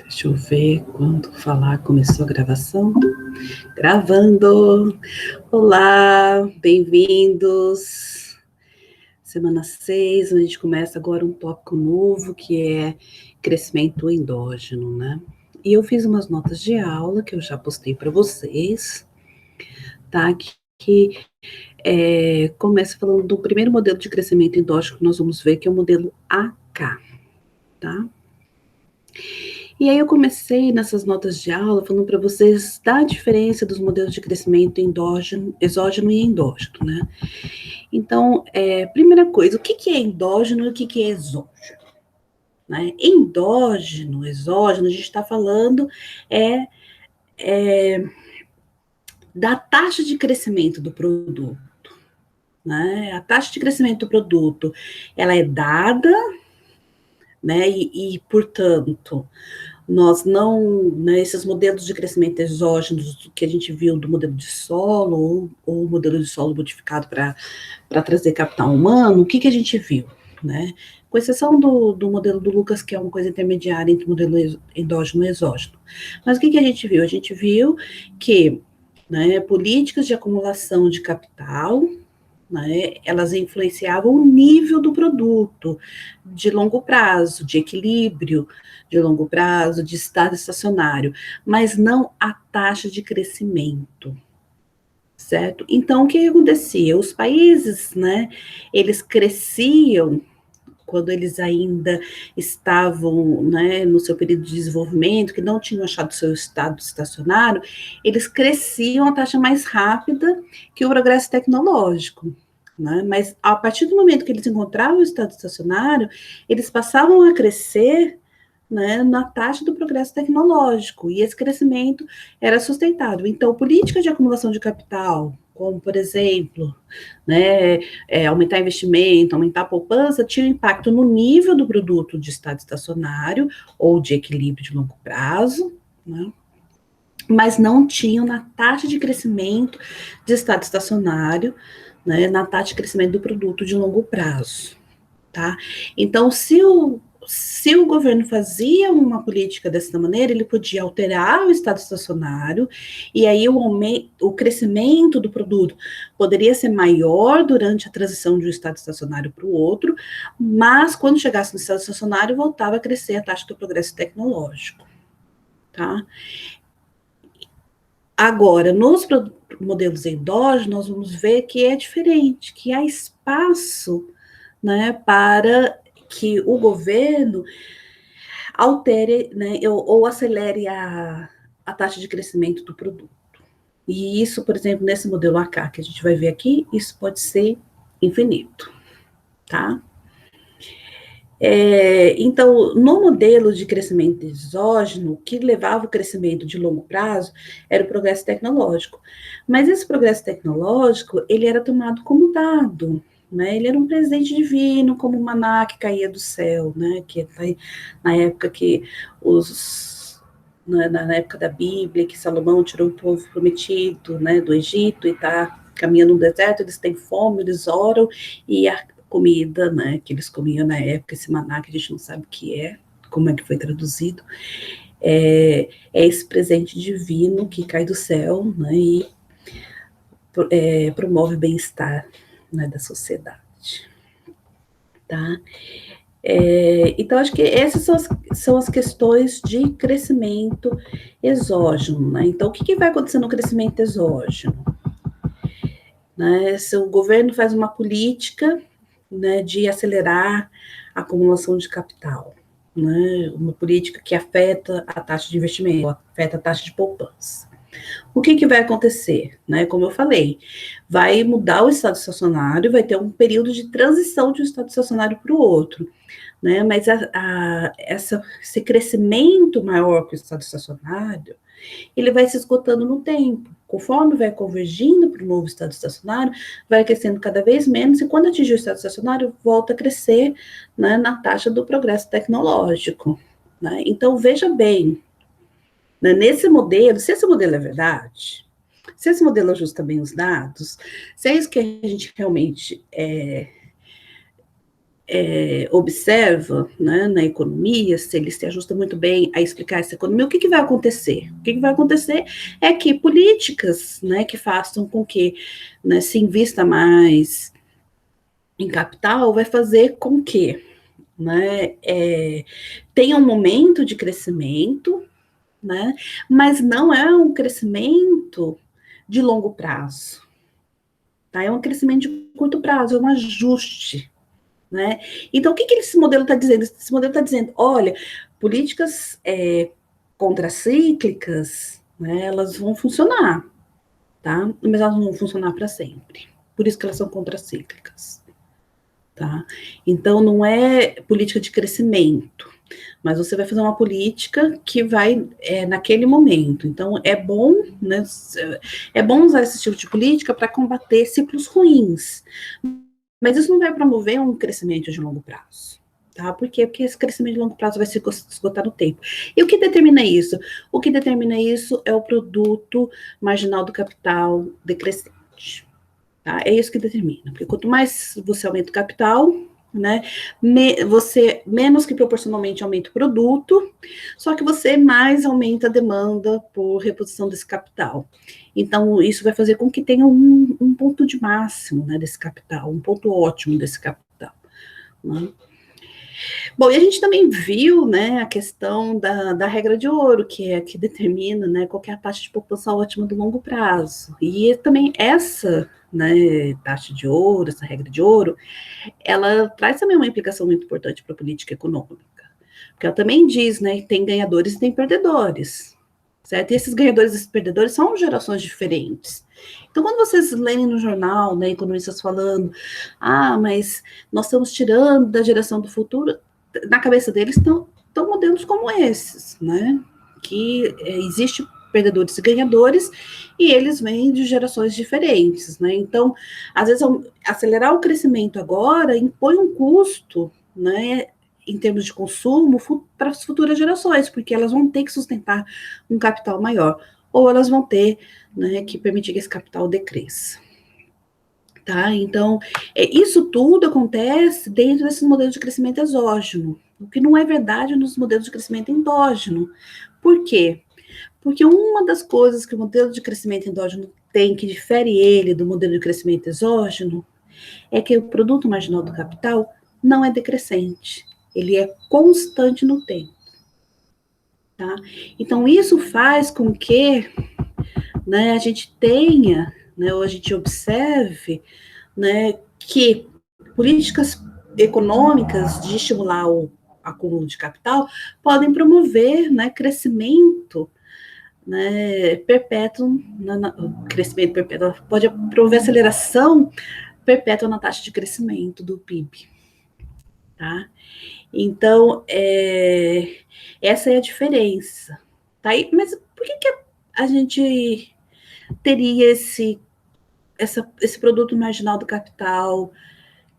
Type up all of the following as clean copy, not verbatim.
Deixa eu ver quando falar começou a gravação. Gravando! Olá, bem-vindos! Semana 6, a gente começa agora um tópico novo, que é crescimento endógeno, né? E eu fiz umas notas de aula que eu já postei para vocês, tá? Que começa falando do primeiro modelo de crescimento endógeno que nós vamos ver, que é o modelo AK, tá? E aí eu comecei nessas notas de aula falando para vocês da diferença dos modelos de crescimento endógeno, exógeno e endógeno, né? Então, primeira coisa, o que é endógeno e o que é exógeno? Né? Endógeno, exógeno, a gente está falando da taxa de crescimento do produto. Né? A taxa de crescimento do produto, ela é dada, né? Portanto, nós não, né, esses modelos de crescimento exógenos que a gente viu do modelo de solo ou o modelo de solo modificado para trazer capital humano, o que a gente viu, né? Com exceção do modelo do Lucas, que é uma coisa intermediária entre o modelo endógeno e exógeno. Mas o que a gente viu? A gente viu que, né, políticas de acumulação de capital, né, elas influenciavam o nível do produto de longo prazo, de equilíbrio de longo prazo, de estado estacionário, mas não a taxa de crescimento, certo? Então, o que acontecia? Os países, né, eles cresciam quando eles ainda estavam, né, no seu período de desenvolvimento, que não tinham achado seu estado estacionário, eles cresciam a taxa mais rápida que o progresso tecnológico. Né? Mas a partir do momento que eles encontravam o estado estacionário, eles passavam a crescer, né, na taxa do progresso tecnológico, e esse crescimento era sustentável. Então, política de acumulação de capital, como, por exemplo, né, aumentar investimento, aumentar a poupança, tinha um impacto no nível do produto de estado estacionário ou de equilíbrio de longo prazo, né, mas não tinham na taxa de crescimento de estado estacionário, né, na taxa de crescimento do produto de longo prazo. Tá? Então, se o governo fazia uma política dessa maneira, ele podia alterar o estado estacionário, e aí o crescimento do produto poderia ser maior durante a transição de um estado estacionário para o outro, mas quando chegasse no estado estacionário, voltava a crescer a taxa do progresso tecnológico. Tá? Agora, nos modelos endógenos, nós vamos ver que é diferente, que há espaço, né, para que o governo altere, né, ou acelere a taxa de crescimento do produto. E isso, por exemplo, nesse modelo AK que a gente vai ver aqui, isso pode ser infinito, tá? Então, no modelo de crescimento exógeno, o que levava o crescimento de longo prazo era o progresso tecnológico. Mas esse progresso tecnológico, ele era tomado como dado, né? Ele era um presente divino, como o maná que caía do céu, né? Que na época que na época da Bíblia, que Salomão tirou o povo prometido, né, do Egito e está caminhando no deserto, eles têm fome, eles oram, e a comida, né, que eles comiam na época, esse maná que a gente não sabe o que é, como é que foi traduzido, é esse presente divino que cai do céu, né, e promove o bem-estar, né, da sociedade, tá? Então, acho que essas são as questões de crescimento exógeno, né? Então, o que vai acontecer no crescimento exógeno? Né? Se o governo faz uma política, né, de acelerar a acumulação de capital, né, uma política que afeta a taxa de investimento, afeta a taxa de poupança. O que vai acontecer? Né? Como eu falei, vai mudar o estado estacionário, vai ter um período de transição de um estado estacionário para o outro, né? Mas esse crescimento maior que o estado estacionário, ele vai se esgotando no tempo. Conforme vai convergindo para o novo estado estacionário, vai crescendo cada vez menos, e quando atingir o estado estacionário, volta a crescer, né, na taxa do progresso tecnológico. Né? Então, veja bem, né, nesse modelo, se esse modelo é verdade, se esse modelo ajusta bem os dados, se é isso que a gente realmente observa, né, na economia, se ele se ajusta muito bem a explicar essa economia, o que vai acontecer? O que vai acontecer é que políticas, né, que façam com que, né, se invista mais em capital, vai fazer com que, né, tenha um momento de crescimento, né, mas não é um crescimento de longo prazo, tá? É um crescimento de curto prazo, é um ajuste, né? Então, o que esse modelo está dizendo? Esse modelo está dizendo, olha, políticas contracíclicas, né, elas vão funcionar, tá? Mas elas não vão funcionar para sempre. Por isso que elas são contracíclicas, tá? Então, não é política de crescimento, mas você vai fazer uma política que vai naquele momento. Então, é bom, né, é bom usar esse tipo de política para combater ciclos ruins. Mas isso não vai promover um crescimento de longo prazo. Tá? Por quê? Porque esse crescimento de longo prazo vai se esgotar no tempo. E o que determina isso? O que determina isso é o produto marginal do capital decrescente. Tá? É isso que determina. Porque quanto mais você aumenta o capital, né, você menos que proporcionalmente aumenta o produto, só que você mais aumenta a demanda por reposição desse capital. Então, isso vai fazer com que tenha um ponto de máximo, né, desse capital, um ponto ótimo desse capital. Né? Bom, e a gente também viu, né, a questão da regra de ouro, que determina, né, qual é a taxa de poupança ótima do longo prazo. E também essa, né, taxa de ouro, essa regra de ouro, ela traz também uma implicação muito importante para a política econômica. Porque ela também diz, né, que tem ganhadores e tem perdedores. Certo? E esses ganhadores e esses perdedores são gerações diferentes. Então, quando vocês lerem no jornal, né, economistas falando, mas nós estamos tirando da geração do futuro, na cabeça deles estão modelos como esses, né? Que existe perdedores e ganhadores, e eles vêm de gerações diferentes, né? Então, às vezes, acelerar o crescimento agora impõe um custo, né, em termos de consumo para as futuras gerações, porque elas vão ter que sustentar um capital maior, ou elas vão ter, né, que permitir que esse capital decresça. Tá? Então, isso tudo acontece dentro desses modelos de crescimento exógeno, o que não é verdade nos modelos de crescimento endógeno. Por quê? Porque uma das coisas que o modelo de crescimento endógeno tem, que difere ele do modelo de crescimento exógeno, é que o produto marginal do capital não é decrescente, ele é constante no tempo. Tá? Então, isso faz com que, né, a gente tenha, né, ou a gente observe, né, que políticas econômicas de estimular o acúmulo de capital podem promover, né, crescimento, né, perpétuo, crescimento perpétuo, pode promover aceleração perpétua na taxa de crescimento do PIB. Tá? Então, essa é a diferença. Tá? Mas por que a gente teria esse produto marginal do capital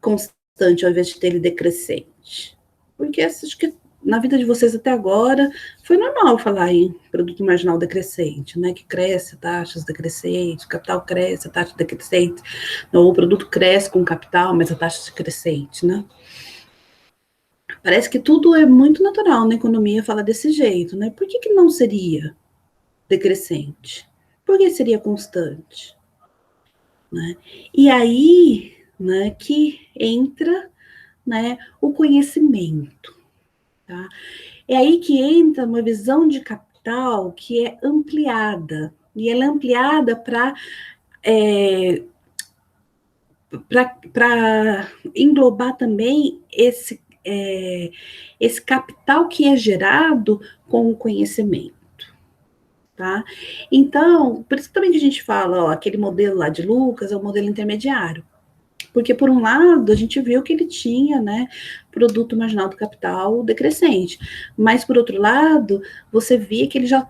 constante, ao invés de ter ele decrescente? Porque acho que na vida de vocês até agora foi normal falar em produto marginal decrescente, né? Que cresce, taxas decrescentes, o capital cresce, a taxa decrescente. Não, o produto cresce com o capital, mas a taxa decrescente, né? Parece que tudo é muito natural na economia falar desse jeito, né? Por que não seria decrescente? Por que seria constante? Né? E aí, né, que entra, né, o conhecimento. Tá? É aí que entra uma visão de capital que é ampliada. E ela é ampliada para englobar também esse capital que é gerado com o conhecimento. Tá? Então, por isso também que a gente fala, aquele modelo lá de Lucas é o modelo intermediário. Porque, por um lado, a gente viu que ele tinha, né, produto marginal do capital decrescente. Mas, por outro lado, você via que ele já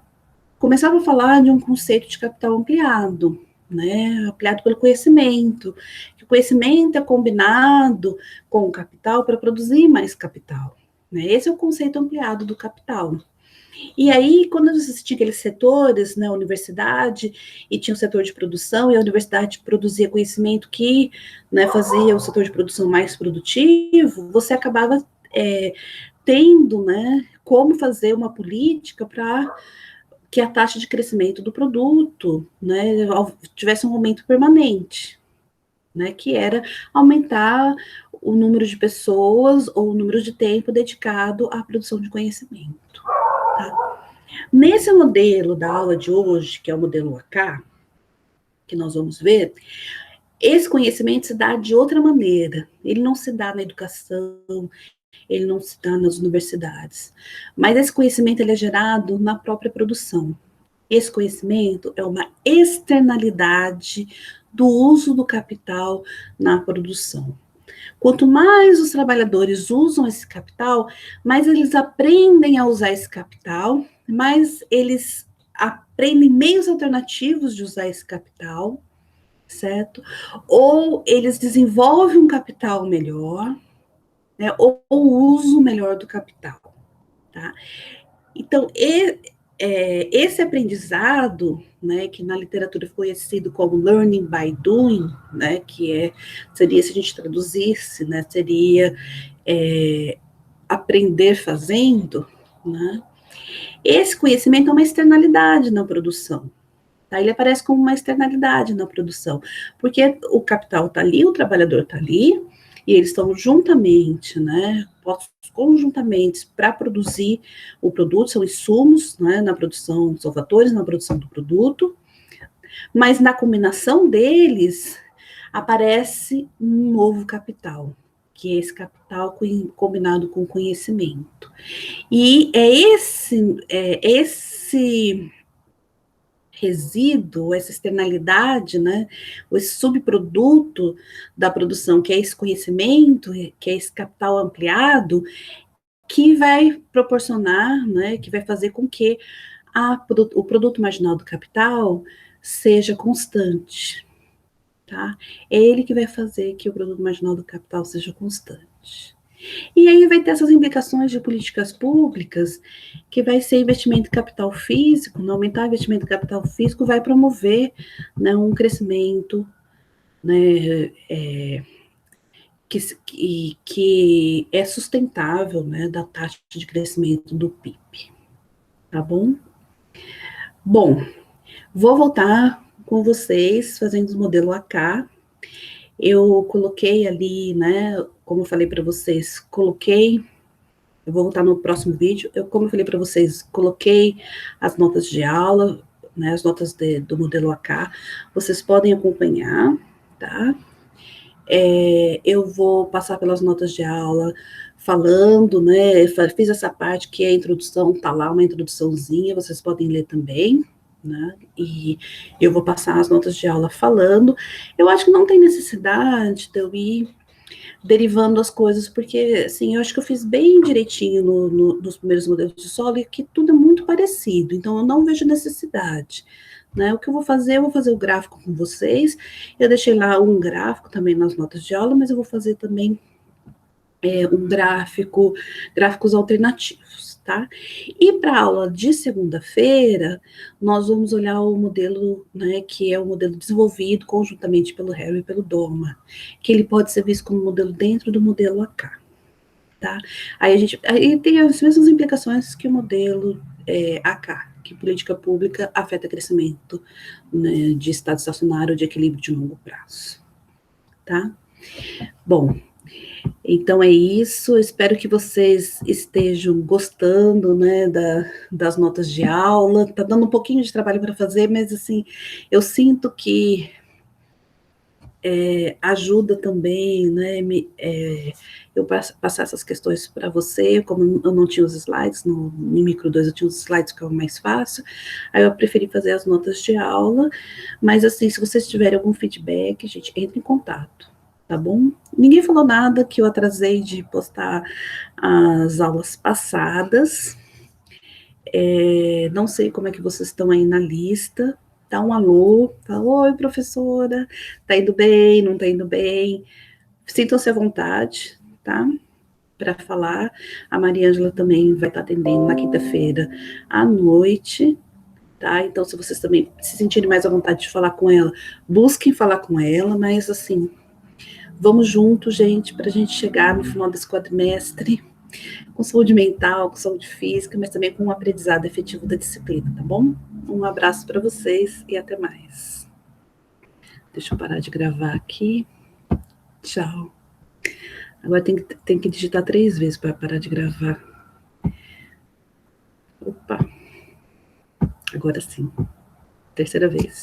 começava a falar de um conceito de capital ampliado, né, ampliado pelo conhecimento. Que o conhecimento é combinado com o capital para produzir mais capital. Né? Esse é o conceito ampliado do capital. E aí, quando existiam aqueles setores, né, universidade, e tinha o setor de produção, e a universidade produzia conhecimento que, né, fazia o setor de produção mais produtivo, você acabava tendo, né, como fazer uma política para que a taxa de crescimento do produto, né, tivesse um aumento permanente, né, que era aumentar o número de pessoas ou o número de tempo dedicado à produção de conhecimento. Tá? Nesse modelo da aula de hoje, que é o modelo AK, que nós vamos ver, esse conhecimento se dá de outra maneira. Ele não se dá na educação, ele não se dá nas universidades. Mas esse conhecimento ele é gerado na própria produção. Esse conhecimento é uma externalidade do uso do capital na produção. Quanto mais os trabalhadores usam esse capital, mais eles aprendem a usar esse capital, mais eles aprendem meios alternativos de usar esse capital, certo? Ou eles desenvolvem um capital melhor, né? Ou o uso melhor do capital, tá? Então, esse aprendizado, né, que na literatura foi conhecido como learning by doing, né, seria, se a gente traduzisse, né, seria aprender fazendo, né, esse conhecimento é uma externalidade na produção. Tá? Ele aparece como uma externalidade na produção, porque o capital está ali, o trabalhador está ali, e eles estão juntamente, né, postos conjuntamente para produzir o produto, são insumos, né, na produção, são fatores na produção do produto, mas na combinação deles aparece um novo capital, que é esse capital combinado com conhecimento. E esse resíduo, essa externalidade, né, esse subproduto da produção, que é esse conhecimento, que é esse capital ampliado, que vai proporcionar, né, que vai fazer com que o produto marginal do capital seja constante, tá? É ele que vai fazer que o produto marginal do capital seja constante. E aí vai ter essas implicações de políticas públicas, que vai ser investimento em capital físico, né, aumentar o investimento em capital físico vai promover, né, um crescimento, né, que é sustentável, né, da taxa de crescimento do PIB, tá bom? Bom, vou voltar com vocês fazendo o modelo AK. Eu coloquei ali, né, como eu falei para vocês, eu vou voltar no próximo vídeo. Como eu falei para vocês, coloquei as notas de aula, né, as notas do modelo AK. Vocês podem acompanhar, tá? Eu vou passar pelas notas de aula falando, né? Fiz essa parte que é a introdução, tá lá uma introduçãozinha, vocês podem ler também, né? E eu vou passar as notas de aula falando. Eu acho que não tem necessidade de eu ir derivando as coisas, porque, assim, eu acho que eu fiz bem direitinho nos primeiros modelos de solo e que tudo é muito parecido, então eu não vejo necessidade, né? O que eu vou fazer o gráfico com vocês, eu deixei lá um gráfico também nas notas de aula, mas eu vou fazer também gráficos alternativos, tá? E para a aula de segunda-feira, nós vamos olhar o modelo, né, que é o modelo desenvolvido conjuntamente pelo Harry e pelo Doma, que ele pode ser visto como modelo dentro do modelo AK, tá? Aí tem as mesmas implicações que o modelo AK, que política pública afeta crescimento, né, de estado estacionário de equilíbrio de longo prazo, tá? Bom, então é isso, espero que vocês estejam gostando, né, das notas de aula. Tá dando um pouquinho de trabalho para fazer, mas assim, eu sinto que ajuda também, né, eu passar essas questões para você, como eu não tinha os slides, no Micro 2 eu tinha os slides que é o mais fácil, aí eu preferi fazer as notas de aula, mas assim, se vocês tiverem algum feedback, gente, entre em contato. Tá bom? Ninguém falou nada que eu atrasei de postar as aulas passadas. Não sei como é que vocês estão aí na lista. Dá um alô, fala, oi, professora, tá indo bem, não tá indo bem? Sintam-se à vontade, tá? para falar. A Mariângela também vai estar atendendo na quinta-feira à noite, tá? Então, se vocês também se sentirem mais à vontade de falar com ela, busquem falar com ela, mas assim, vamos juntos, gente, para a gente chegar no final desse quadrimestre com saúde mental, com saúde física, mas também com um aprendizado efetivo da disciplina, tá bom? Um abraço para vocês e até mais. Deixa eu parar de gravar aqui. Tchau. Agora tem que digitar 3 vezes para parar de gravar. Opa. Agora sim. Terceira vez.